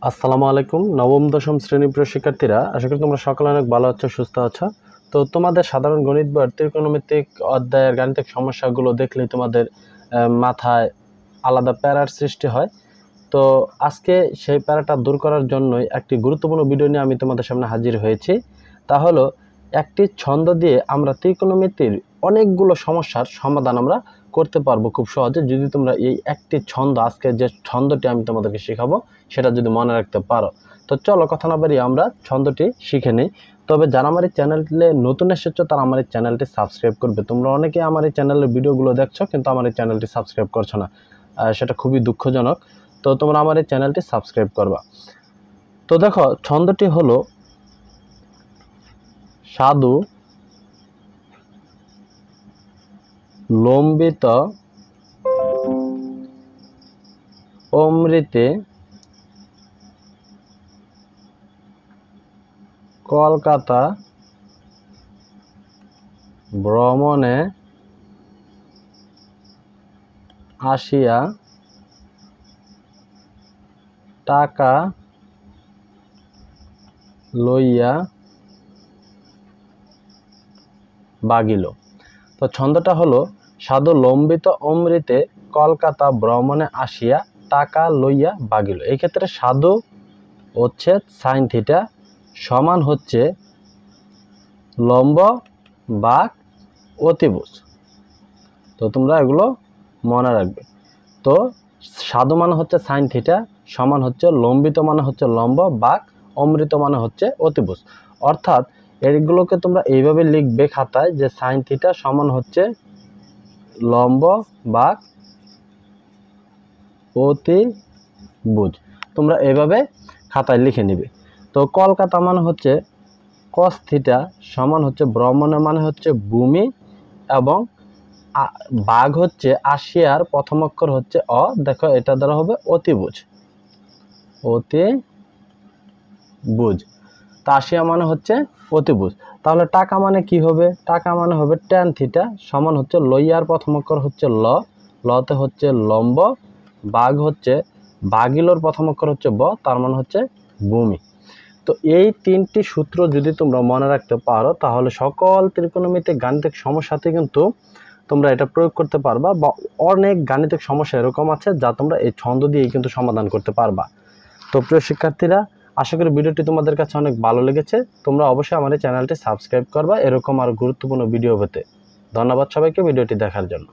আসসালামু আলাইকুম। নবম দশম শ্রেণীর প্রিয় শিক্ষার্থীরা, আশা করি তোমরা সকলে অনেক ভালো আছো, সুস্থ আছো। তো তোমাদের সাধারণ গণিত বইয়ের ত্রিকোণমিতিক অধ্যায়ের গাণিতিক সমস্যাগুলো দেখলেই তোমাদের মাথায় আলাদা প্যারার সৃষ্টি হয়। তো আজকে সেই প্যারাটা দূর করার জন্যই একটি গুরুত্বপূর্ণ ভিডিও নিয়ে আমি তোমাদের সামনে হাজির হয়েছি। তা হলো, একটি ছন্দ দিয়ে আমরা ত্রিকোণমিতির অনেকগুলো সমস্যার সমাধান আমরা করতে পারবো খুব সহজে, যদি তোমরা এই একটি ছন্দ, আজকে যে ছন্দটি আমি তোমাদেরকে শেখাবো সেটা যদি মনে রাখতে পারো। তো চলো কথা না বাড়িয়ে আমরা ছন্দটি শিখে নিই। তবে যারা আমার এই চ্যানেলে নতুন এসেছো তারা আমার এই চ্যানেলটি সাবস্ক্রাইব করবে। তোমরা অনেকে আমার এই চ্যানেলের ভিডিওগুলো দেখছো কিন্তু আমার এই চ্যানেলটি সাবস্ক্রাইব করছো না, সেটা খুবই দুঃখজনক। তো তোমরা আমার এই চ্যানেলটি সাবস্ক্রাইব করবা। তো দেখো, ছন্দটি হলো সাধু লম্বিত অমৃতে কলকাতা ভ্রমণে আসিয়া টাকা লইয়া বাগিল। তো ছন্দটা হলো সাধু লম্বিত অমৃতে কলকাতা ভ্রমণে আসিয়া টাকা লইয়া বাগিল। এই ক্ষেত্রে সাধু হচ্ছে সাইন থিটা সমান হচ্ছে লম্ব বাঘ অতিভুজ। তো তোমরা এগুলো মনে রাখবে। তো সাধু মানে হচ্ছে সাইন থিটা সমান হচ্ছে লম্বিত মানে হচ্ছে লম্ব বাঘ অমৃত মানে হচ্ছে অতিভুজ। অর্থাৎ এগুলোকে তোমরা এইভাবে লিখবে খাতায় যে সাইন থিটা সমান হচ্ছে লম্ব বাঘ অতিভুজ। তোমরা এইভাবে খাতায় লিখে নিবে। তো কলকাতা মানে হচ্ছে কস থিটা সমান হচ্ছে ভ্রমণে মানে হচ্ছে ভূমি, এবং বাঘ হচ্ছে আসিয়ার প্রথম অক্ষর হচ্ছে অ। দেখো এটা দ্বারা হবে অতিভুজ, অতিভুজ। তা আসিয়া মানে হচ্ছে অতিভুজ। তাহলে টাকা মানে কি হবে? টাকা মানে হবে ট্যান থিটা সমান হচ্ছে লইয়ার প্রথম অক্ষর হচ্ছে ল, লতে হচ্ছে লম্ব, বাঘ হচ্ছে বাগিলোর প্রথম অক্ষর হচ্ছে ব, তার মানে হচ্ছে ভূমি। তো এই তিনটি সূত্র যদি তোমরা মনে রাখতে পারো তাহলে সকল ত্রিকোণমিতিক গাণিতিক সমস্যাতে কিন্তু তোমরা এটা প্রয়োগ করতে পারবা, বা অনেক গাণিতিক সমস্যা এরকম আছে যা তোমরা এই ছন্দ দিয়ে কিন্তু সমাধান করতে পারবা। তো প্রিয় শিক্ষার্থীরা, আশা করি ভিডিওটি তোমাদের কাছে অনেক ভালো লেগেছে। তোমরা অবশ্যই আমার এই চ্যানেলটি সাবস্ক্রাইব করবা এরকম আরো গুরুত্বপূর্ণ ভিডিও পেতে। ধন্যবাদ সবাইকে ভিডিওটি দেখার জন্য।